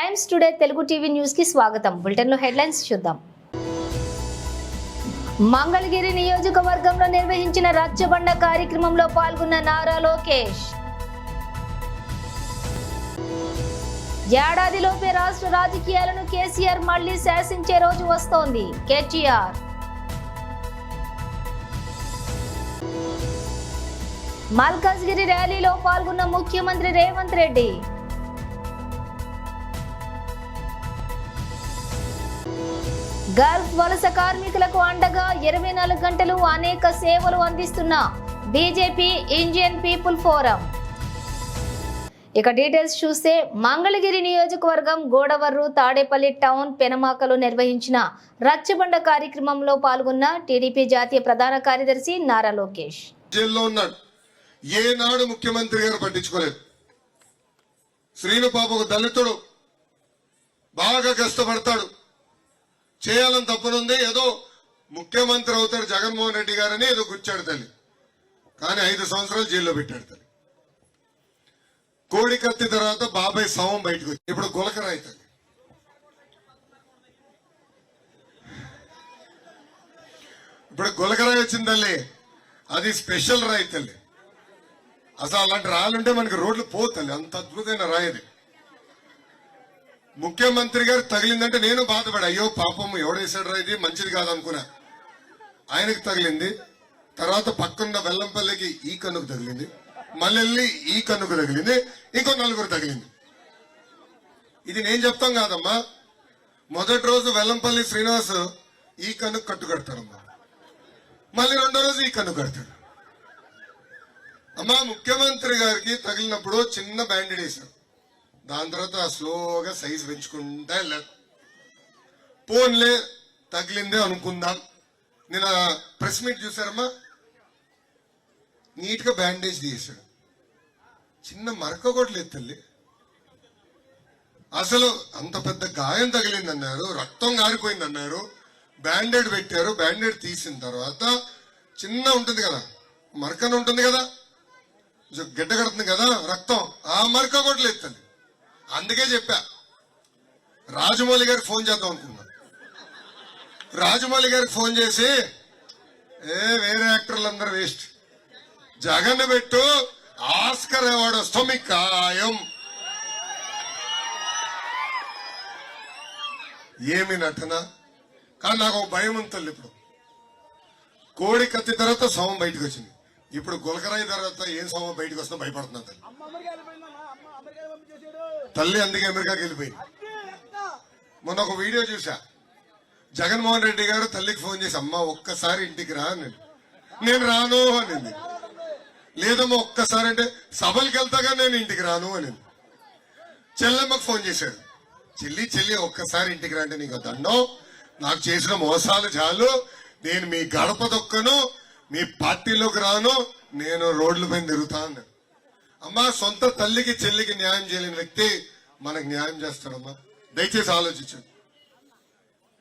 Times today Telugu TV news కి స్వాగతం. Bulletin లో హెడ్లైన్స్ చూద్దాం. మంగళగిరి నియోజకవర్గంలో నిర్వహించిన రచ్చబండ కార్యక్రమంలో పాల్గొన్న నారా లోకేష్. ఏడాదిలోపే రాష్ట్ర రాజకీయాలను కేసీఆర్ మళ్లీ శాసించే రోజు వస్తోంది. కేటీఆర్. మల్కాజ్గిరి ర్యాలీలో పాల్గొన్న ముఖ్యమంత్రి రేవంత్ రెడ్డి. గల్ఫ్ వలస కార్మికులకు అండగా 24 గంటలు అనేక సేవలు అందిస్తున్న బీజేపీ ఇండియన్ పీపుల్ ఫోరం. ఇక డీటెయిల్స్ చూస్తే మంగళగిరి నియోజకవర్గం గోడవర్రు, తాడేపల్లి టౌన్, పెనమాకలో నిర్వహించిన రచ్చబండ కార్యక్రమంలో పాల్గొన్న టీడీపీ జాతీయ ప్రధాన కార్యదర్శి నారా లోకేష్. జైల్లో ఉన్నాడు. ఏనాడు ముఖ్యమంత్రి గారు పట్టించుకోలేదు. శ్రీను పాప ఒక దళితుడు, బాగా కష్టపడతాడు, చేయాలని తప్పనుంది, ఏదో ముఖ్యమంత్రి అవుతాడు జగన్మోహన్ రెడ్డి గారని ఏదో గుచ్చాడు తల్లి. కానీ 5 సంవత్సరాలు జైల్లో పెట్టాడు తల్లి. కోడి కత్తి తర్వాత బాబాయ్ శవం బయటకు వచ్చి ఇప్పుడు గులకరాయి తల్లి. ఇప్పుడు గులకరాయి వచ్చింది తల్లి, అది స్పెషల్ రాయి తల్లి. అసలు అలాంటి రాళ్ళుంటే మనకి రోడ్లు పోతల్లి, అంత అద్భుతమైన రాయి అది. ముఖ్యమంత్రి గారు తగిలిందంటే నేను బాధపడా, అయ్యో పాపం ఎవడేసాడు రా, ఇది మంచిది కాదనుకున్నా. ఆయనకు తగిలింది, తర్వాత పక్కన్న వెల్లంపల్లికి ఈ కన్నుకు తగిలింది, మళ్ళీ ఈ కన్నుకు తగిలింది, ఇంకో 4 తగిలింది. ఇది నేను చెప్తాం కాదమ్మా. మొదటి రోజు వెల్లంపల్లి శ్రీనివాస్ ఈ కన్నుకు కట్టు కడతాడమ్మా, మళ్ళీ 2వ రోజు ఈ కన్ను కడతాడు. అమ్మా ముఖ్యమంత్రి గారికి తగిలినప్పుడు చిన్న బ్యాండేడ్ వేశారు, దాని తర్వాత స్లోగా సైజ్ పెంచుకుంటా వెళ్ళారు. పోన్లే తగిలిందే అనుకుందాం. నేను ప్రెస్ మీట్ చూసారమ్మా, నీట్ గా బ్యాండేజ్ తీసాడు, చిన్న మరక కూడా లేదు తల్లి. అసలు అంత పెద్ద గాయం తగిలిందన్నారు, రక్తం గారిపోయిందన్నారు, బ్యాండేడ్ పెట్టారు. బ్యాండేడ్ తీసిన తర్వాత చిన్న ఉంటుంది కదా, మరకన ఉంటుంది కదా, గిడ్డ కడుతుంది కదా రక్తం, ఆ మరక కూడా లేదు తల్లి. అందుకే చెప్పా, రాజమౌళి గారికి ఫోన్ చేద్దాం అనుకున్నా. రాజమౌళి గారికి ఫోన్ చేసి, వేరే యాక్టర్లు అందరూ వేస్ట్, జగన్ పెట్టు, ఆస్కర్ అవార్డు వస్తాం మీకు ఖాయం. ఏమి నటన. కానీ నాకు ఒక భయం ఉంది. ఇప్పుడు కోడి కత్తి తర్వాత శవం బయటకు వచ్చింది, ఇప్పుడు గులకరాయి తర్వాత ఏం శవం బయటకు వస్తుందో భయపడుతున్నా తల్లి. అందుకే అమెరికాకి వెళ్ళిపోయింది. మొన్న ఒక వీడియో చూసా, జగన్మోహన్ రెడ్డి గారు తల్లికి ఫోన్ చేసి, అమ్మ ఒక్కసారి ఇంటికి రా అని. నేను రాను అనింది. లేదమ్మా ఒక్కసారి అంటే, సభలకు వెళ్తాగా నేను ఇంటికి రాను అనింది. చెల్లెమ్మకు ఫోన్ చేశాడు, చెల్లి ఒక్కసారి ఇంటికి రా అంటే, నీకు దండం, నాకు చేసిన మోసాలు చాలు, నేను మీ గడప దొక్కను, మీ పార్టీలోకి రాను, నేను రోడ్ల పైన తిరుగుతా అన్నాడు. అమ్మా సొంత తల్లికి చెల్లికి న్యాయం చేయలేని వ్యక్తి మనకు న్యాయం చేస్తాడమ్మా. దయచేసి ఆలోచించండి,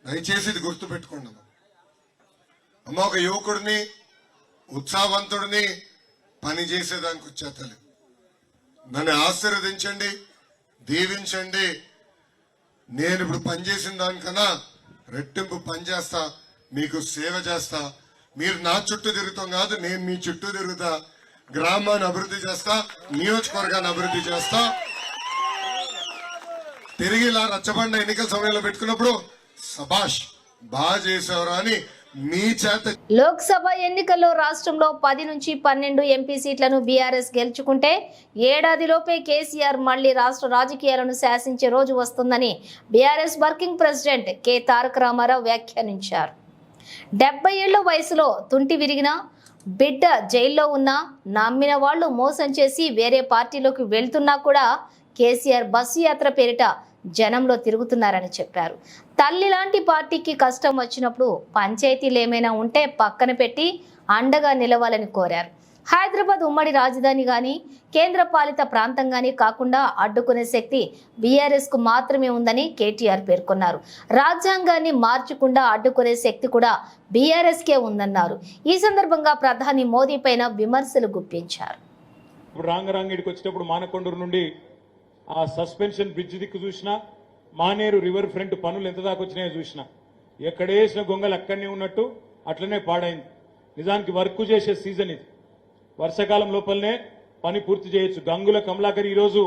దయచేసి ఇది గుర్తు పెట్టుకోండి అమ్మా. అమ్మ ఒక యువకుడిని, ఉత్సాహవంతుడిని పని చేసేదానికి వచ్చా తల్లి. నన్ను ఆశీర్వదించండి, దీవించండి. నేను ఇప్పుడు పనిచేసిన దానికన్నా రెట్టింపు పని చేస్తా, మీకు సేవ చేస్తా. మీరు నా చుట్టూ తిరుగుతాం కాదు, నేను మీ చుట్టూ తిరుగుతా. గ్రామాన్ని అభివృద్ధి చేస్తా, నియోజకవర్గాన్ని అభివృద్ధి చేస్తా. తిరిగి ఇలా రచ్చబండ ఎన్నికల సమయంలో పెట్టుకున్నప్పుడు సభాష్ బాగా చేసేవారు అని మీ చేత. లోక్సభ ఎన్నికల్లో రాష్ట్రంలో 10 నుంచి 12 ఎంపీ సీట్లను బీఆర్ఎస్ గెలుచుకుంటే ఏడాదిలోపే కేసీఆర్ మళ్లీ రాష్ట్ర రాజకీయాలను శాసించే రోజు వస్తుందని బీఆర్ఎస్ వర్కింగ్ ప్రెసిడెంట్ కె తారక రామారావు వ్యాఖ్యానించారు. 70 ఏళ్ల వయసులో తుంటి విరిగిన బిడ్డ జైల్లో ఉన్నా, నమ్మిన వాళ్లు మోసం చేసి వేరే పార్టీలోకి వెళ్తున్నా కూడా కేసీఆర్ బస్సు యాత్ర పేరిట జనంలో తిరుగుతున్నారని చెప్పారు. తల్లి లాంటి పార్టీకి కష్టం వచ్చినప్పుడు పంచాయతీలు ఏమైనా ఉంటే పక్కన పెట్టి అండగా నిలవాలని కోరారు. హైదరాబాద్ ఉమ్మడి రాజధాని గాని కేంద్ర పాలిత ప్రాంతం గాని కాకుండా అడ్డుకునే శక్తి బీఆర్ఎస్ కు మాత్రమే ఉందని కేటీఆర్ పేర్కొన్నారు. రాజ్యాంగాన్ని మార్చకుండా అడ్డుకునే శక్తి కూడా బీఆర్ఎస్ కే ఉందన్నారు. ఈ సందర్భంగా ప్రధాని మోదీ పైన విమర్శలు గుప్పించారు. రాంగరాంగిడికి వచ్చేటప్పుడు మానకొండూరు నుండి ఆ సస్పెన్షన్ బ్రిడ్జ్ దిక్కు చూసినా, మానేరు రివర్ ఫ్రంట్ పనులు ఎంత దాకా వచ్చినాయో చూసిన. ఎక్కడేసిన గొంగలు అక్కడనే ఉన్నట్టు అట్లనే పాడైంది. నిజానికి వర్క్ చేసే సీజన్ ఇది. వర్షాకాలం లోపలనే పని పూర్తి చేయొచ్చు. గంగుల కమలాకర్ ఈరోజు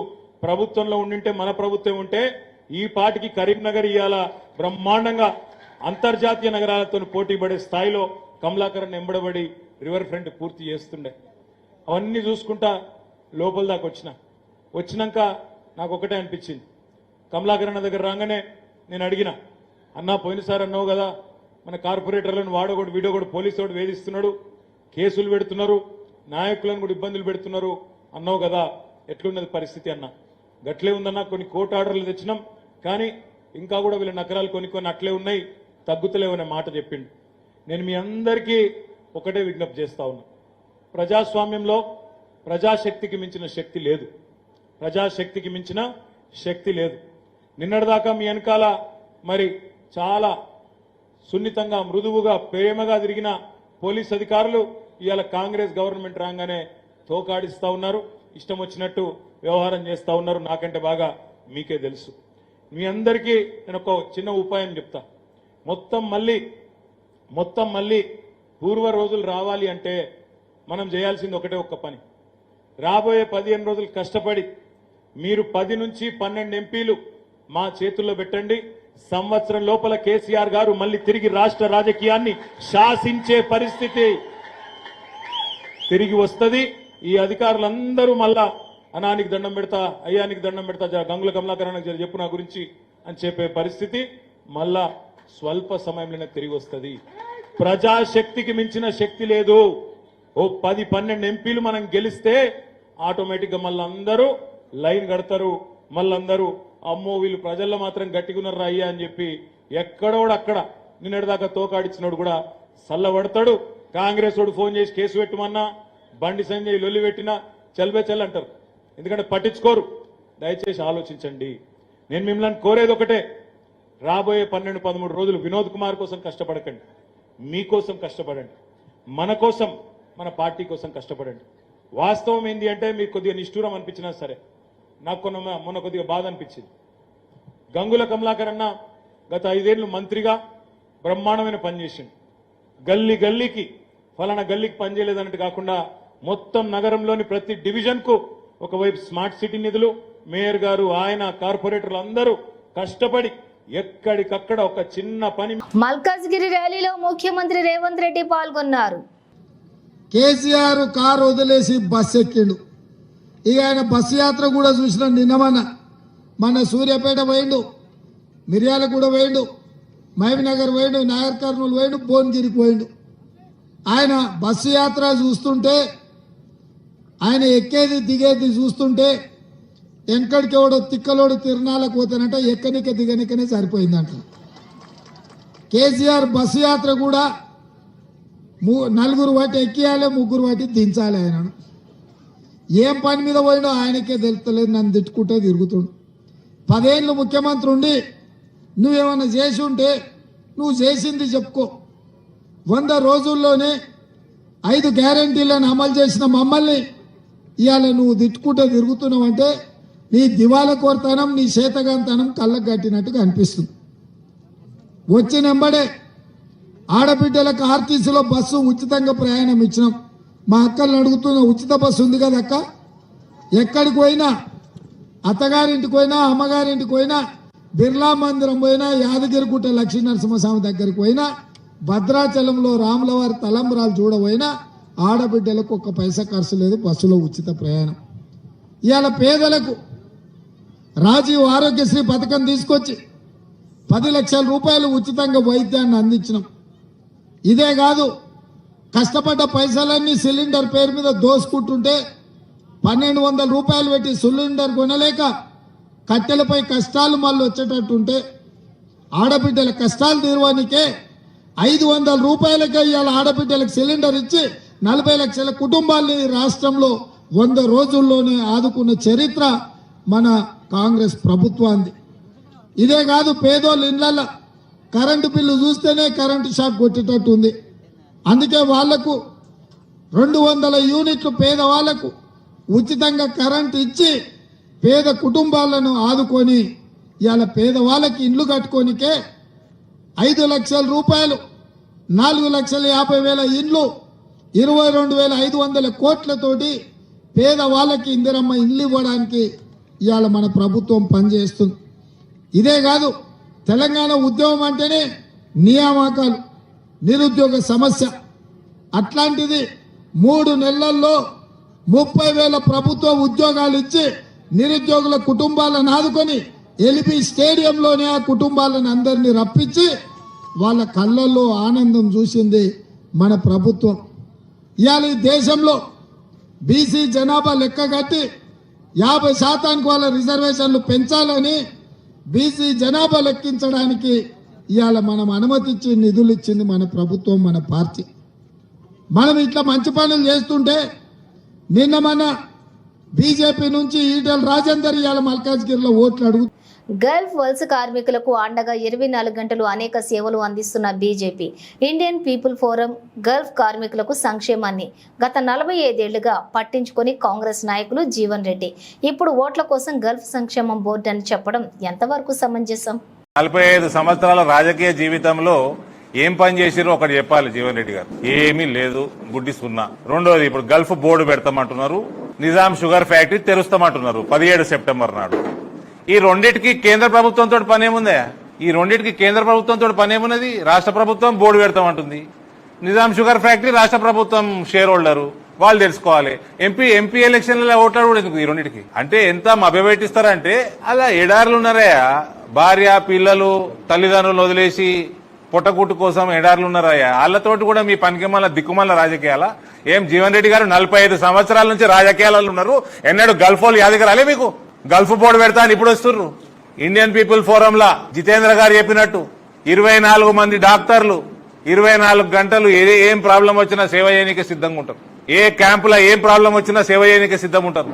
ప్రభుత్వంలో ఉండింటే, మన ప్రభుత్వం ఉంటే ఈ పాటికి కరీంనగర్ ఇవాళ బ్రహ్మాండంగా అంతర్జాతీయ నగరాలతో పోటీ పడే స్థాయిలో కమలాకర్ ఎంబడబడి రివర్ ఫ్రంట్ పూర్తి చేస్తుండే. అవన్నీ చూసుకుంటా లోపల దాకా వచ్చినాక నాకు ఒకటే అనిపించింది. కమలాకర్ అన్న దగ్గర రాగానే నేను అడిగిన, అన్నా పోయినసారి అన్నావు కదా మన కార్పొరేటర్లను వాడోగొడు వీడోగొడు పోలీసు వాడు వేధిస్తున్నాడు, కేసులు పెడుతున్నారు, నాయకులను కూడా ఇబ్బందులు పెడుతున్నారు అన్నావు కదా, ఎట్లున్నది పరిస్థితి అన్న. గట్లే ఉందన్నా, కొన్ని కోర్టు ఆర్డర్లు తెచ్చినాం కానీ ఇంకా కూడా వీళ్ళ నకరాలు కొన్ని అట్లే ఉన్నాయి, తగ్గుతలేవనే మాట చెప్పిండు. నేను మీ అందరికీ ఒకటే విజ్ఞప్తి చేస్తా ఉన్నా, ప్రజాస్వామ్యంలో ప్రజాశక్తికి మించిన శక్తి లేదు. ప్రజాశక్తికి మించిన శక్తి లేదు. నిన్నటిదాకా మీ వెనకాల మరి చాలా సున్నితంగా మృదువుగా ప్రేమగా తిరిగిన పోలీస్ అధికారులు ఇవాళ కాంగ్రెస్ గవర్నమెంట్ రాగానే తోకాడిస్తా ఉన్నారు, ఇష్టం వచ్చినట్టు వ్యవహారం చేస్తా ఉన్నారు. నాకంటే బాగా మీకే తెలుసు. మీ అందరికీ నేను ఒక చిన్న ఉపాయం చెప్తా. మొత్తం మళ్ళీ పూర్వ రోజులు రావాలి అంటే మనం చేయాల్సింది ఒకటే ఒక్క పని. రాబోయే 15 రోజులు కష్టపడి మీరు 10 నుంచి 12 ఎంపీలు మా చేతుల్లో పెట్టండి. సంవత్సరం లోపల కేసీఆర్ గారు మళ్ళీ తిరిగి రాష్ట్ర రాజకీయాన్ని శాసించే పరిస్థితి తిరిగి వస్తుంది. ఈ అధికారులందరూ మళ్ళా అనానికి దండం పెడతా, అయ్యానికి దండం పెడతా, గంగుల కమలాకరానికి చెప్పు నా గురించి అని చెప్పే పరిస్థితి మళ్ళా స్వల్ప సమయంలోనే తిరిగి వస్తుంది. ప్రజాశక్తికి మించిన శక్తి లేదు. ఓ 10-12 ఎంపీలు మనం గెలిస్తే ఆటోమేటిక్ గా మళ్ళందరూ లైన్ కడతారు. మళ్ళందరూ అమ్మో వీళ్ళు ప్రజల్లో మాత్రం గట్టిగున్నారు అయ్యా అని చెప్పి ఎక్కడోడక్కడ నిన్నటిదాకా తోకాడిచ్చినోడు కూడా సల్లబడతాడు. కాంగ్రెస్ వాడు ఫోన్ చేసి కేసు పెట్టమన్నా, బండి సంజయ్ లొల్లి పెట్టినా చల్బే చల్ అంటారు. ఎందుకంటే పట్టించుకోరు. దయచేసి ఆలోచించండి. నేను మిమ్మల్ని కోరేది ఒకటే, రాబోయే 12-13 రోజులు వినోద్ కుమార్ కోసం కష్టపడకండి, మీకోసం కష్టపడండి, మన కోసం మన పార్టీ కోసం కష్టపడండి. వాస్తవం ఏంటి అంటే మీకు కొద్దిగా నిష్ఠూరం అనిపించినా సరే, నాకు మొన్న కొద్దిగా బాధ అనిపించింది. గంగుల కమలాకర్ అన్న గత 5 ఏళ్లు మంత్రిగా బ్రహ్మాండమైన పనిచేసింది. గల్లీకి ఫలానా గల్లీకి పనిచేయలేదన్నట్టు కాకుండా మొత్తం నగరంలోని ప్రతి డివిజన్ కు ఒకవైపు స్మార్ట్ సిటీ నిధులు, మేయర్ గారు, ఆయన, కార్పొరేటర్లు అందరూ కష్టపడి ఎక్కడికక్కడ ఒక చిన్న పని. మల్కాజ్గిరి ర్యాలీలో ముఖ్యమంత్రి రేవంత్ రెడ్డి పాల్గొన్నారు. కేసీఆర్ కారు వదిలేసి బస్సు ఎక్కిండు. ఇక ఆయన బస్సు యాత్ర కూడా చూసిన మన సూర్యాపేట పోయిండు, మిర్యాలగూడ పోయిండు, మహబూబ్నగర్ పోయిండు, నాగర్ కర్నూలు పోయిండు, భువనగిరికి పోయిండు. ఆయన బస్సు యాత్ర చూస్తుంటే, ఆయన ఎక్కేది దిగేది చూస్తుంటే వెనకడికెవడో తిక్కలోడు తిరణాలకు పోతానంట ఎక్కనిక దిగనికనే సరిపోయిందంట. కేసీఆర్ బస్సు యాత్ర కూడా 4 వాటి ఎక్కియాలి, 3 వాటి దించాలి. ఆయనను ఏం పని మీద పోయినో ఆయనకే తెలుస్తలేదు, నన్ను తిట్టుకుంటే తిరుగుతుండు. 10 ఏళ్ళు ముఖ్యమంత్రి ఉండి నువ్వేమన్నా చేసి ఉంటే నువ్వు చేసింది చెప్పుకో. 100 రోజుల్లోనే 5 గ్యారంటీలను అమలు చేసిన మమ్మల్ని ఇవాళ నువ్వు తిట్టుకుంటే తిరుగుతున్నావంటే నీ దివాల కోరతనం, నీ చేతగాంతనం కళ్ళకు కట్టినట్టుగా అనిపిస్తుంది. వచ్చినెంబడే ఆడబిడ్డలకు ఆర్టీసీలో బస్సు ఉచితంగా ప్రయాణం ఇచ్చినాం. మా అక్కలను అడుగుతున్న, ఉచిత బస్సు ఉంది కదా అక్క, ఎక్కడికి పోయినా, అత్తగారింటికి పోయినా, అమ్మగారింటికి పోయినా, బిర్లా మందిరం పోయినా, యాదగిరిగుట్ట లక్ష్మీ నరసింహస్వామి దగ్గరికి పోయినా, భద్రాచలంలో రాములవారి తలంబరాలు చూడబోయినా ఆడబిడ్డలకు 1 పైసా ఖర్చు లేదు, బస్సులో ఉచిత ప్రయాణం. ఇవాళ పేదలకు రాజీవ్ ఆరోగ్యశ్రీ పథకం తీసుకొచ్చి 10 లక్షల రూపాయలు ఉచితంగా వైద్యాన్ని అందించినాం. ఇదే కాదు, కష్టపడ్డ పైసలన్నీ సిలిండర్ పేరు మీద దోసుకుంటుంటే 1200 రూపాయలు పెట్టి సిలిండర్ కొనలేక కట్టెలపై కష్టాలు మళ్ళీ వచ్చేటట్టుంటే ఆడబిడ్డల కష్టాలు తీరవానికే 500 రూపాయలకే ఇవాళ ఆడబిడ్డలకు సిలిండర్ ఇచ్చి 40 లక్షల కుటుంబాల్ని రాష్ట్రంలో 100 రోజుల్లోనే ఆదుకున్న చరిత్ర మన కాంగ్రెస్ ప్రభుత్వాన్ని. ఇదే కాదు, పేదోళ్ళ ఇళ్లలో కరెంటు బిల్లు చూస్తేనే కరెంటు షాక్ కొట్టేటట్టు ఉంది. అందుకే వాళ్లకు 200 యూనిట్లు పేదవాళ్లకు ఉచితంగా కరెంటు ఇచ్చి పేద కుటుంబాలను ఆదుకొని ఇవాళ పేదవాళ్ళకి ఇండ్లు కట్టుకోనికే 5 లక్షల రూపాయలు 4,50,000 ఇండ్లు 22,500 కోట్లతోటి పేదవాళ్ళకి ఇందిరమ్మ ఇండ్లు ఇవ్వడానికి ఇవాళ మన ప్రభుత్వం పనిచేస్తుంది. ఇదే కాదు, తెలంగాణ ఉద్యమం అంటేనే నియామకాలు, నిరుద్యోగ సమస్య. అట్లాంటిది 3 నెలల్లో 30,000 ప్రభుత్వ ఉద్యోగాలు ఇచ్చి నిరుద్యోగుల కుటుంబాలను ఆదుకొని ఎల్బీ స్టేడియంలోనే ఆ కుటుంబాలను అందరినీ రప్పించి వాళ్ళ కళ్ళల్లో ఆనందం చూసింది మన ప్రభుత్వం. ఇవాళ ఈ దేశంలో బీసీ జనాభా లెక్క కట్టి 50% వాళ్ళ రిజర్వేషన్లు పెంచాలని బీసీ జనాభా లెక్కించడానికి ఇవాళ మనం అనుమతిచ్చి నిధులు ఇచ్చింది మన ప్రభుత్వం, మన పార్టీ. మనం ఇట్లా మంచి పనులు చేస్తుంటే నిన్న మన బీజేపీ నుంచి ఈటెల రాజేందర్ ఇవాళ మల్కాజ్గిరిలో ఓట్లు అడుగు. గల్ఫ్ వలస కార్మికులకు అండగా 24 గంటలు అనేక సేవలు అందిస్తున్న BJP Indian people forum Gulf కార్మికులకు సంక్షేమాన్ని గత 45 ఏళ్లుగా పట్టించుకొని కాంగ్రెస్ నాయకులు జీవన్ రెడ్డి ఇప్పుడు ఓట్ల కోసం గల్ఫ్ సంక్షేమం బోర్డు అని చెప్పడం ఎంతవరకు సమంజసం? 45 సంవత్సరాల రాజకీయ జీవితంలో ఏం పని చేసిరో ఒకటి చెప్పాలి జీవన్ రెడ్డి గారు. ఏమీ లేదు, గుడ్డి సున్నా. రెండోది, ఇప్పుడు గల్ఫ్ బోర్డు పెడతామంటున్నారు, నిజాం షుగర్ ఫ్యాక్టరీ తెరుస్తామంటున్నారు 17 సెప్టెంబర్ నాడు. ఈ రెండింటికి కేంద్ర ప్రభుత్వంతో పనేముందా? ఈ రెండింటికి కేంద్ర ప్రభుత్వంతో పనేమున్నది? రాష్ట్ర ప్రభుత్వం బోర్డు పెడతామంటుంది. నిజాం షుగర్ ఫ్యాక్టరీ రాష్ట్ర ప్రభుత్వం షేర్ హోల్డరు, వాళ్ళు తెలుసుకోవాలి. ఎంపీ ఎలక్షన్లలో ఓట్లాడు కూడా ఎందుకు ఈ రెండింటికి? అంటే ఎంత మభ్యపెట్టిస్తారంటే అలా ఎడారులు ఉన్నారయ్యా. భార్య పిల్లలు తల్లిదండ్రులు వదిలేసి పొట్టగుట్టు కోసం ఎడారులు ఉన్నారయ్యా. వాళ్ళతోటి కూడా మీ పనికిమాల దిక్కుమాల రాజకీయాల? ఏం జీవన్ రెడ్డి గారు 45 సంవత్సరాల నుంచి రాజకీయాలలో ఉన్నారు, ఎన్నడూ గల్ఫ్ వాళ్ళు యాదగిరాలే మీకు? గల్ఫ్ బోర్డు పెడతా అని ఇప్పుడు వస్తుర్రు. ఇండియన్ పీపుల్ ఫోరంలా జితేంద్ర గారు చెప్పినట్టు 24 మంది డాక్టర్లు 24 గంటలు ఏం ప్రాబ్లం వచ్చినా సేవ చేయడానికి సిద్ధంగా ఉంటారు. ఏ క్యాంపులో ఏం ప్రాబ్లం వచ్చినా సేవ చేయడానికి సిద్ధంగా ఉంటారు.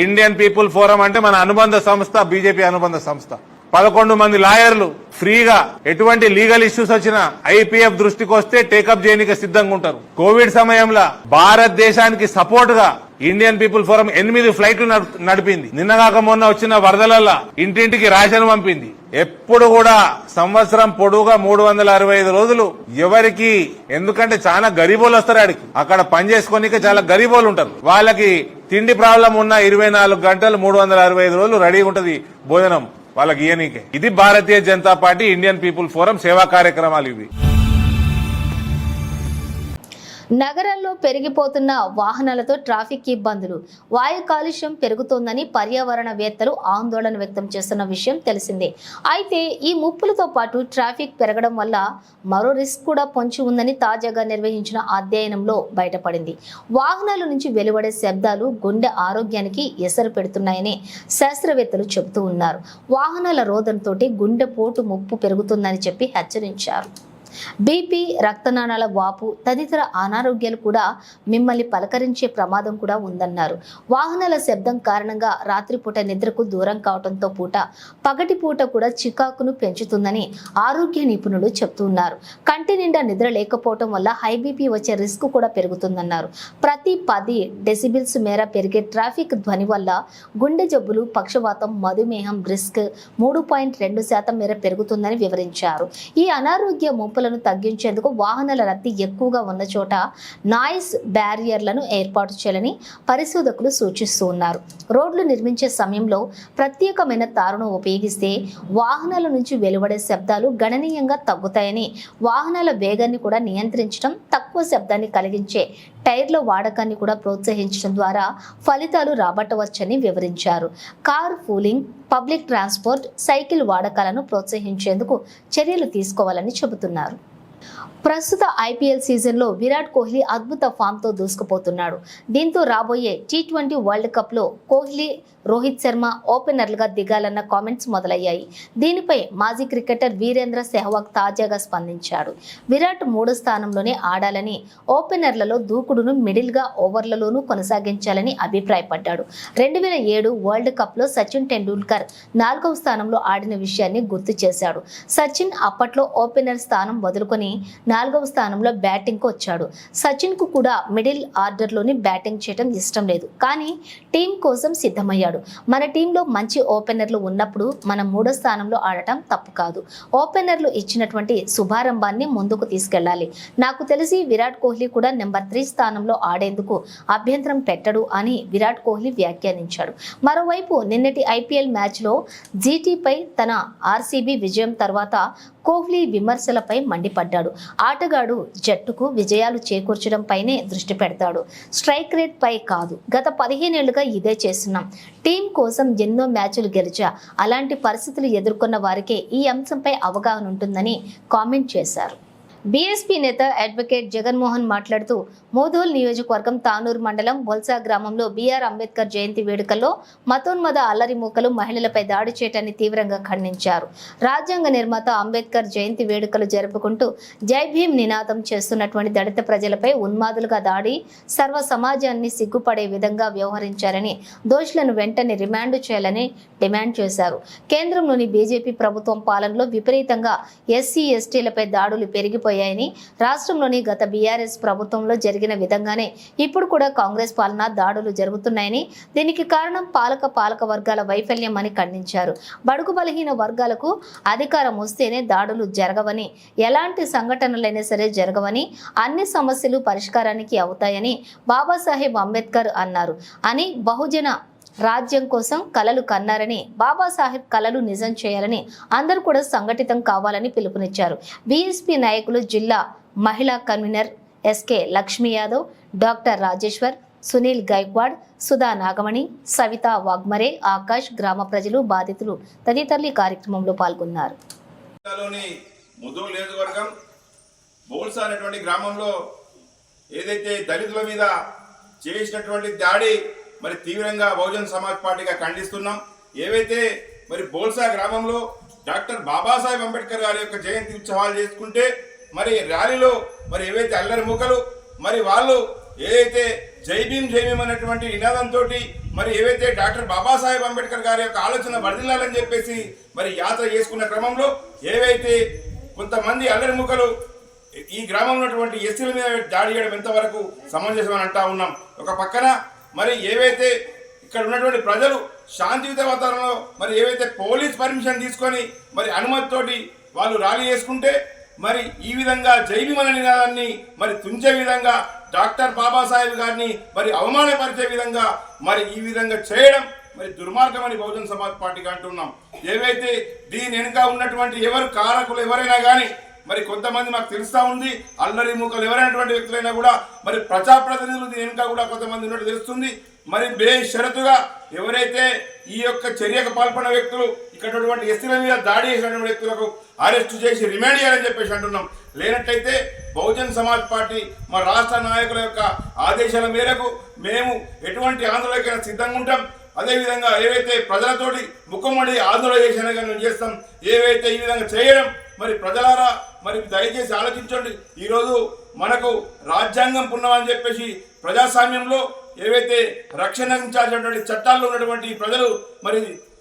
ఇండియన్ పీపుల్ ఫోరం అంటే మన అనుబంధ సంస్థ, బీజేపీ అనుబంధ సంస్థ. 11 మంది లాయర్లు ఫ్రీగా ఎటువంటి లీగల్ ఇష్యూస్ వచ్చినా ఐపీఎఫ్ దృష్టికి వస్తే టేకప్ చేయడానికి సిద్ధంగా ఉంటారు. కోవిడ్ సమయంలో భారతదేశానికి సపోర్ట్ గా ఇండియన్ పీపుల్ ఫోరం 8 ఫ్లైట్లు నడిపింది. నిన్నగాక మొన్న వచ్చిన వరదలల్లా ఇంటింటికి రేషన్ పంపింది. ఎప్పుడు కూడా సంవత్సరం పొడవుగా 365 రోజులు ఎవరికి, ఎందుకంటే చాలా గరీబోలు వస్తారు ఆడికి, అక్కడ పని చేసుకోనికే చాలా గరీబోలు ఉంటారు. వాళ్ళకి తిండి ప్రాబ్లం ఉన్న 24 గంటలు 365 రోజులు రెడీగా ఉంటది భోజనం వాళ్ళకి ఇయనీకే. ఇది Bharatiya Janata Party Indian people forum సేవా కార్యక్రమాలు ఇవి. నగరంలో పెరిగిపోతున్న వాహనాలతో ట్రాఫిక్ ఇబ్బందులు, వాయు కాలుష్యం పెరుగుతోందని పర్యావరణవేత్తలు ఆందోళన వ్యక్తం చేస్తున్న విషయం తెలిసిందే. అయితే ఈ ముప్పులతో పాటు ట్రాఫిక్ పెరగడం వల్ల మరో రిస్క్ కూడా పొంచి ఉందని తాజాగా నిర్వహించిన అధ్యయనంలో బయటపడింది. వాహనాల నుంచి వెలువడే శబ్దాలు గుండె ఆరోగ్యానికి ఎసరు పెడుతున్నాయని శాస్త్రవేత్తలు చెబుతూ ఉన్నారు. వాహనాల రోదనతో గుండెపోటు ముప్పు పెరుగుతుందని చెప్పి హెచ్చరించారు. బీపీ, రక్తనాళాల వాపు తదితర అనారోగ్యాలు కూడా మిమ్మల్ని పలకరించే ప్రమాదం కూడా ఉందన్నారు. వాహనాల శబ్దం కారణంగా రాత్రిపూట నిద్రకు దూరం కావడంతో పూట పగటిపూట కూడా చికాకును పెంచుతుందని ఆరోగ్య నిపుణులు చెప్తున్నారు. కంటి నిండా నిద్ర లేకపోవడం వల్ల హై బీపీ వచ్చే రిస్క్ కూడా పెరుగుతుందన్నారు. ప్రతి 10 డెసిబిల్స్ మేర పెరిగే ట్రాఫిక్ ధ్వని వల్ల గుండె జబ్బులు, పక్షవాతం, మధుమేహం రిస్క్ 3.2% మేర పెరుగుతుందని వివరించారు. ఈ అనారోగ్య ముప్పులను తగ్గించేందుకు వాహనాల రద్దీ ఎక్కువగా ఉన్న చోట నాయిస్ బ్యారియర్లను ఏర్పాటు చేయాలని పరిశోధకులు సూచిస్తూ ఉన్నారు. రోడ్లు నిర్మించే సమయంలో ప్రత్యేకమైన తారును ఉపయోగిస్తే వాహనాల నుంచి వెలువడే శబ్దాలు గణనీయంగా తగ్గుతాయని, వాహనాల వేగాన్ని కూడా నియంత్రించడం, తక్కువ శబ్దాన్ని కలిగించే టైర్ల వాడకాన్ని కూడా ప్రోత్సహించడం ద్వారా ఫలితాలు రాబట్టవచ్చని వివరించారు. Car pooling, public transport, cycle వాడకాలను ప్రోత్సహించేందుకు చర్యలు తీసుకోవాలని చెబుతున్నారు. ప్రస్తుత ఐపీఎల్ సీజన్లో విరాట్ కోహ్లీ అద్భుత ఫామ్తో దూసుకుపోతున్నాడు. దీంతో రాబోయే T20 వరల్డ్ కప్లో కోహ్లీ, రోహిత్ శర్మ ఓపెనర్లుగా దిగాలన్న కామెంట్స్ మొదలయ్యాయి. దీనిపై మాజీ క్రికెటర్ వీరేంద్ర సెహ్వాగ్ తాజాగా స్పందించాడు. విరాట్ 3వ స్థానంలోనే ఆడాలని, ఓపెనర్లలో దూకుడును మిడిల్గా ఓవర్లలోనూ కొనసాగించాలని అభిప్రాయపడ్డాడు. 2007 వరల్డ్ కప్లో సచిన్ టెండూల్కర్ 4వ స్థానంలో ఆడిన విషయాన్ని గుర్తు చేశాడు. సచిన్ అప్పట్లో ఓపెనర్ స్థానం వదులుకొని 4వ స్థానంలో బ్యాటింగ్కు వచ్చాడు. సచిన్కు కూడా మిడిల్ ఆర్డర్లోని బ్యాటింగ్ చేయడం ఇష్టం లేదు, కానీ టీం కోసం సిద్ధమయ్యాడు. మన టీంలో మంచి ఓపెనర్లు ఉన్నప్పుడు మనం 3వ స్థానంలో ఆడటం తప్పు కాదు. ఓపెనర్లు ఇచ్చినటువంటి శుభారంభాన్ని ముందుకు తీసుకెళ్లాలి. నాకు తెలిసి విరాట్ కోహ్లీ కూడా నెంబర్ 3 స్థానంలో ఆడేందుకు అభ్యంతరం పెట్టడు అని విరాట్ కోహ్లీ వ్యాఖ్యానించాడు. మరోవైపు నిన్నటి ఐపీఎల్ మ్యాచ్లో జీటీపై తన ఆర్సీబీ విజయం తర్వాత కోహ్లీ విమర్శలపై మండిపడ్డాడు. ఆటగాడు జట్టుకు విజయాలు చేకూర్చడంపైనే దృష్టి పెడతాడు, స్ట్రైక్ రేట్ పై కాదు. గత 15 ఏళ్లుగా ఇదే చేస్తున్నాం. టీం కోసం ఎన్నో మ్యాచ్లు గెలిచా. అలాంటి పరిస్థితులు ఎదుర్కొన్న వారికే ఈ అంశంపై అవగాహన ఉంటుందని కామెంట్ చేశారు. బీఎస్పీ నేత అడ్వకేట్ జగన్మోహన్ మాట్లాడుతూ మోదోల్ నియోజకవర్గం తానూరు మండలం బొల్సా గ్రామంలో బీఆర్ అంబేద్కర్ జయంతి వేడుకల్లో మతోన్మద అల్లరి మూకలు మహిళలపై దాడి చేయడాన్ని తీవ్రంగా ఖండించారు. రాజ్యాంగ నిర్మాత అంబేద్కర్ జయంతి వేడుకలు జరుపుకుంటూ జై భీమ్ నినాదం చేస్తున్నటువంటి దళిత ప్రజలపై ఉన్మాదులుగా దాడి సర్వ సమాజాన్ని సిగ్గుపడే విధంగా వ్యవహరించారని, దోషులను వెంటనే రిమాండ్ చేయాలని డిమాండ్ చేశారు. కేంద్రంలోని బీజేపీ ప్రభుత్వం పాలనలో విపరీతంగా ఎస్సీ ఎస్టీలపై దాడులు పెరిగిపోయాయని, రాష్ట్రంలోని గత బీఆర్ఎస్ ప్రభుత్వంలో జరిగిన విధంగానే ఇప్పుడు కూడా కాంగ్రెస్ పాలన దాడులు జరుగుతున్నాయని, దీనికి కారణం పాలక వర్గాల వైఫల్యం అని ఖండించారు. బడుగు బలహీన వర్గాలకు అధికారం వస్తేనే దాడులు జరగవని, ఎలాంటి సంఘటనలైనా సరే జరగవని, అన్ని సమస్యలు పరిష్కారానికి అవుతాయని బాబాసాహెబ్ అంబేద్కర్ అన్నారు అని, బహుజన రాజ్యం కోసం కలలు కన్నారని, బాబాసాహెబ్ కలలు నిజం చేయాలని అందరూ కూడా సంఘటితం కావాలని పిలుపునిచ్చారు. బీఎస్పీ నాయకులు జిల్లా మహిళా convener SK Lakshmi Yadav, doctor Rajeshwar, Sunil Gaikwad, Sudha Nagamani, Savita Wagmare, Akash, గ్రామ ప్రజలు, బాధితులు తదితరులు ఈ కార్యక్రమంలో పాల్గొన్నారు. బోల్సా అనేటువంటి గ్రామంలో ఏదైతే దళితుల మీద చేసినటువంటి దాడి మరి తీవ్రంగా బహుజన్ సమాజ్ పార్టీగా ఖండిస్తున్నాం. ఏవైతే మరి బోల్సా గ్రామంలో డాక్టర్ బాబాసాహెబ్ అంబేద్కర్ గారి యొక్క జయంతి ఉత్సవాలు చేసుకుంటే మరి ర్యాలీలో మరి ఏవైతే అల్లరి మూకలు మరి వాళ్ళు ఏదైతే జై భీమ్ అనేటువంటి నినాదంతో మరి ఏవైతే డాక్టర్ బాబాసాహెబ్ అంబేద్కర్ గారి యొక్క ఆలోచన వర్ధిల్లాలని చెప్పేసి మరి యాత్ర చేసుకున్న క్రమంలో ఏవైతే కొంతమంది అల్లరి మూకలు ఈ గ్రామంలో ఉన్నటువంటి ఎస్సీల మీద దాడి చేయడం ఎంతవరకు సమంజసం అని అంటా ఉన్నాం. ఒక పక్కన మరి ఏవైతే ఇక్కడ ఉన్నటువంటి ప్రజలు శాంతియుత వాతావరణంలో మరి ఏవైతే పోలీస్ పర్మిషన్ తీసుకొని మరి అనుమతితోటి వాళ్ళు ర్యాలీ చేసుకుంటే మరి ఈ విధంగా జై భీమ్ అనే నినాదాన్ని మరి తుంచే విధంగా డాక్టర్ బాబాసాహెబ్ గారిని మరి అవమానపరిచే విధంగా మరి ఈ విధంగా చేయడం మరి దుర్మార్గమని బహుజన్ సమాజ్ పార్టీకి అంటున్నాం. ఏవైతే దీని వెనుక ఉన్నటువంటి ఎవరు కారకులు ఎవరైనా కానీ మరి కొంతమంది మాకు తెలుస్తా ఉంది, అల్లరి మూకలు ఎవరైనటువంటి వ్యక్తులైనా కూడా మరి ప్రజాప్రతినిధులు దీని వెనుక కూడా కొంతమంది ఉన్నట్టు తెలుస్తుంది. మరి బేషరతుగా ఎవరైతే ఈ యొక్క చర్యకు పాల్పడిన వ్యక్తులు ఇక్కడ ఎస్సీల మీద దాడి చేసినటువంటి వ్యక్తులకు అరెస్టు చేసి రిమాండ్ చేయాలని చెప్పేసి అంటున్నాం. లేనట్లయితే బహుజన్ సమాజ్ పార్టీ మా రాష్ట్ర నాయకుల యొక్క ఆదేశాల మేరకు మేము ఎటువంటి ఆందోళనకైనా సిద్ధంగా ఉంటాం. అదేవిధంగా ఏవైతే ప్రజలతోటి ముఖమడి ఆందోళన చేసినా కానీ మేము చేస్తాం. ఏవైతే ఈ విధంగా చేయడం మరి ప్రజలారా మరి దయచేసి ఆలోచించండి. ఈరోజు మనకు రాజ్యాంగం పుణ్యమని చెప్పేసి ప్రజాస్వామ్యంలో ఏవైతే రక్షణించాల్సినటువంటి చట్టాల్లో ఉన్నటువంటి ప్రజలు మరి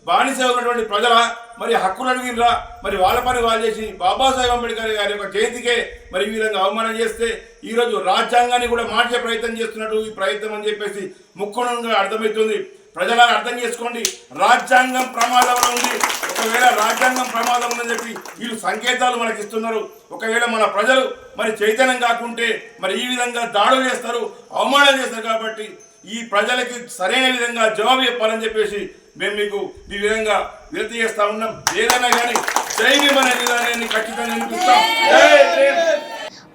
బానిస ఉన్నటువంటి ప్రజల మరి హక్కులు అడిగినరా మరి వాళ్ళ పని వాళ్ళు చేసి బాబాసాహెబ్ అంబేద్కర్ గారి యొక్క జయంతికే మరి ఈ విధంగా అవమానం చేస్తే ఈరోజు రాజ్యాంగాన్ని కూడా మార్చే ప్రయత్నం చేస్తున్నట్టు ఈ ప్రయత్నం అని చెప్పేసి ముఖ్యంగా అర్థమవుతుంది. ప్రజలను అర్థం చేసుకోండి, రాజ్యాంగం ప్రమాదంలో ఉంది. ఒకవేళ రాజ్యాంగం ప్రమాదం ఉందని చెప్పి వీళ్ళు సంకేతాలు మనకి ఇస్తున్నారు. ఒకవేళ మన ప్రజలు మరి చైతన్యం కాకుంటే మరి ఈ విధంగా దాడులు చేస్తారు, అవమానాలు చేస్తారు. కాబట్టి ఈ ప్రజలకి సరైన విధంగా జవాబు చెప్పాలని చెప్పేసి మేము మీకు ఈ విధంగా వినతి చేస్తా ఉన్నాం. ఏదైనా కానీ జై భీమ్ అనే విధానాన్ని ఖచ్చితంగా వినిపిస్తాం.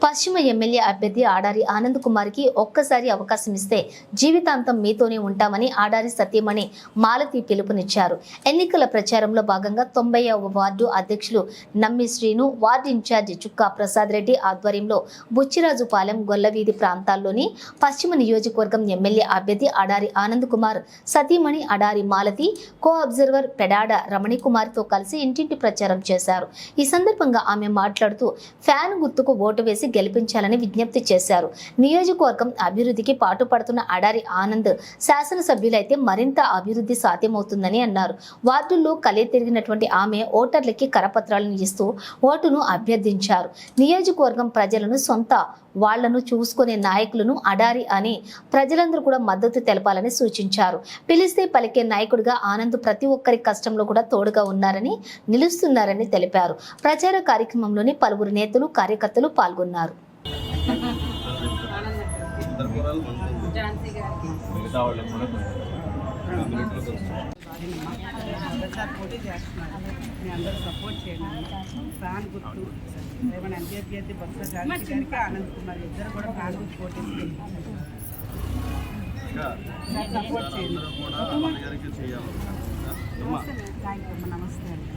పశ్చిమ ఎమ్మెల్యే అభ్యర్థి ఆడారి ఆనంద్ కుమార్కి ఒక్కసారి అవకాశం ఇస్తే జీవితాంతం మీతోనే ఉంటామని ఆడారి సత్యమణి మాలతి పిలుపునిచ్చారు. ఎన్నికల ప్రచారంలో భాగంగా 90వ వార్డు అధ్యక్షులు నమ్మి శ్రీను, వార్డు ఇన్ఛార్జి చుక్కా ప్రసాద్ రెడ్డి ఆధ్వర్యంలో బుచ్చిరాజుపాలెం, గొల్లవీధి ప్రాంతాల్లోని పశ్చిమ నియోజకవర్గం ఎమ్మెల్యే అభ్యర్థి ఆడారి ఆనంద్ కుమార్ సతీమణి ఆడారి మాలతి, కో అబ్జర్వర్ పెడాడ రమణి కుమార్తో కలిసి ఇంటింటి ప్రచారం చేశారు. ఈ సందర్భంగా ఆమె మాట్లాడుతూ ఫ్యాన్ గుర్తుకు ఓటు వేసి వేసి గెలిపించాలని విజ్ఞప్తి చేశారు. నియోజకవర్గం అభివృద్ధికి పాటుపడుతున్న అడారి ఆనంద్ శాసనసభ్యులైతే మరింత అభివృద్ధి సాధ్యమవుతుందని అన్నారు. వార్డుల్లో కలియ తిరిగినటువంటి ఆమె ఓటర్లకి కరపత్రాలను ఇస్తూ ఓటును అభ్యర్థించారు. నియోజకవర్గం ప్రజలను సొంత వాళ్లను చూసుకునే నాయకులను అడారి అని ప్రజలందరూ కూడా మద్దతు తెలపాలని సూచించారు. పిలిస్తే పలికే నాయకుడిగా ఆనంద్ ప్రతి ఒక్కరి కష్టంలో కూడా తోడుగా ఉన్నారని, నిలుస్తున్నారని తెలిపారు. ప్రచార కార్యక్రమంలోని పలువురు నేతలు, కార్యకర్తలు పాల్గొన్నారు. పోటీ చేస్తున్నారు. మీ అందరూ సపోర్ట్ చేయండి. ఫ్యాన్ గుర్తు ఏమైనా అభ్యర్థి బొత్స ఝాన్సీ గారికి ఆనంద్ కుమార్ ఇద్దరు కూడా ఫ్యాన్ గుర్తు పోటీ సపోర్ట్ చేయండి. Thank you. నమస్తే అండి.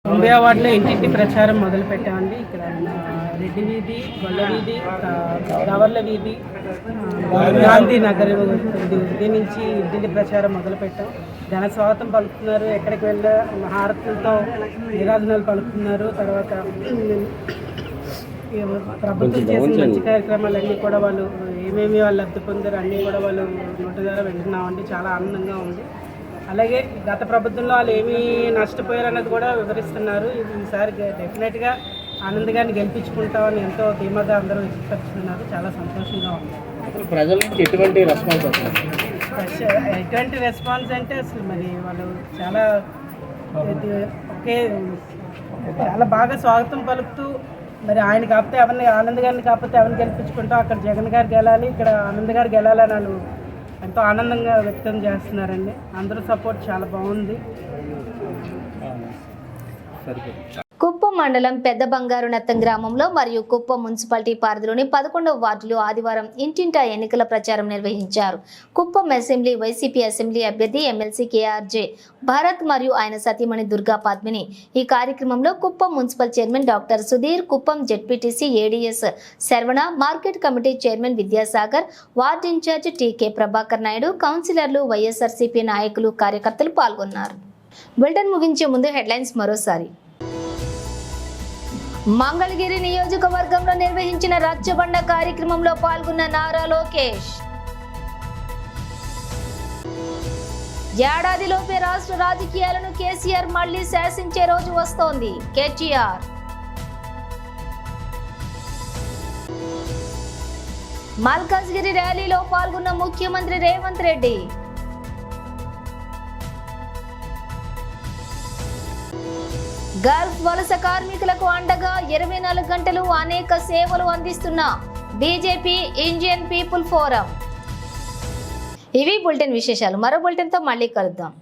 ముంబై వార్డులో ఇంటింటి ప్రచారం మొదలు పెట్టామండి. ఇక్కడ రెడ్డి వీధి, గొల్ల వీధి, గవర్ల వీధి, గాంధీ నగర్ వీధి నుంచి ఇంటింటి ప్రచారం మొదలు పెట్టాం. జన స్వాగతం పలుకుతున్నారు. ఎక్కడికి వెళ్ళా హారతులతో నీరాజనాలు పలుకుతున్నారు. తర్వాత ప్రభుత్వం చేసిన మంచి కార్యక్రమాలన్నీ కూడా వాళ్ళు ఏమేమి వాళ్ళు లబ్ధి పొందారు అన్నీ కూడా వాళ్ళు నోటి ద్వారా వింటున్నామండి. చాలా ఆనందంగా ఉంది. అలాగే గత ప్రభుత్వంలో వాళ్ళు ఏమీ నష్టపోయారన్నది కూడా వివరిస్తున్నారు. ఈసారి డెఫినెట్గా ఆనంద్ గారిని గెలిపించుకుంటామని ఎంతో ధీమాగా అందరూ వ్యక్తపరుస్తున్నారు. చాలా సంతోషంగా ఉంది. ప్రజల నుంచి ఎటువంటి రెస్పాన్స్ ఎటువంటి రెస్పాన్స్ అంటే అసలు మరి వాళ్ళు చాలా చాలా బాగా స్వాగతం పలుకుతూ మరి ఆయన కాకపోతే ఎవరిని ఆనంద్ గారిని కాకపోతే ఎవరిని గెలిపించుకుంటాం, అక్కడ జగన్ గారు గెలాలి, ఇక్కడ ఆనంద్ గారు గెలాలని వాళ్ళు ఎంతో ఆనందంగా వ్యక్తం చేస్తున్నారండి. అందరూ సపోర్ట్ చాలా బాగుంది. కుప్పం మండలం పెద్ద బంగారునత్తం గ్రామంలో మరియు కుప్పం మున్సిపాలిటీ పరిధిలోని 11వ వార్డులో ఆదివారం ఇంటింటా ఎన్నికల ప్రచారం నిర్వహించారు. కుప్పం అసెంబ్లీ వైసీపీ అసెంబ్లీ అభ్యర్థి ఎమ్మెల్సీ కేఆర్జే భరత్ మరియు ఆయన సతీమణి దుర్గా పద్మిని. ఈ కార్యక్రమంలో Kuppam municipal chairman doctor Sudheer, Kuppam ZPTC ADS Sharvana, market committee chairman Vidyasagar, ward incharge TK Prabhakar Naidu, కౌన్సిలర్లు, వైఎస్ఆర్సీపీ నాయకులు, కార్యకర్తలు పాల్గొన్నారు. బులెటిన్ ముగించే ముందు హెడ్లైన్స్ మరోసారి. మంగళగిరి నియోజకవర్గంలో నిర్వహించిన రచ్చబండ కార్యక్రమంలో పాల్గొన్న నారా లోకేష్. ఏడాదిలోపే రాష్ట్ర రాజకీయాలను కేసీఆర్ మళ్లీ శాసించే రోజు వస్తోంది, కేటీఆర్. మల్కాజ్గిరి ర్యాలీలో పాల్గొన్న ముఖ్యమంత్రి రేవంత్ రెడ్డి. గల్ఫ్ వలస కార్మికులకు అండగా 24 గంటలు అనేక సేవలు అందిస్తున్న బీజేపీ ఇండియన్ పీపుల్ ఫోరం. ఇవి బులెటిన్ విశేషాలు. మరో బులెటిన్తో మళ్ళీ కలుద్దాం.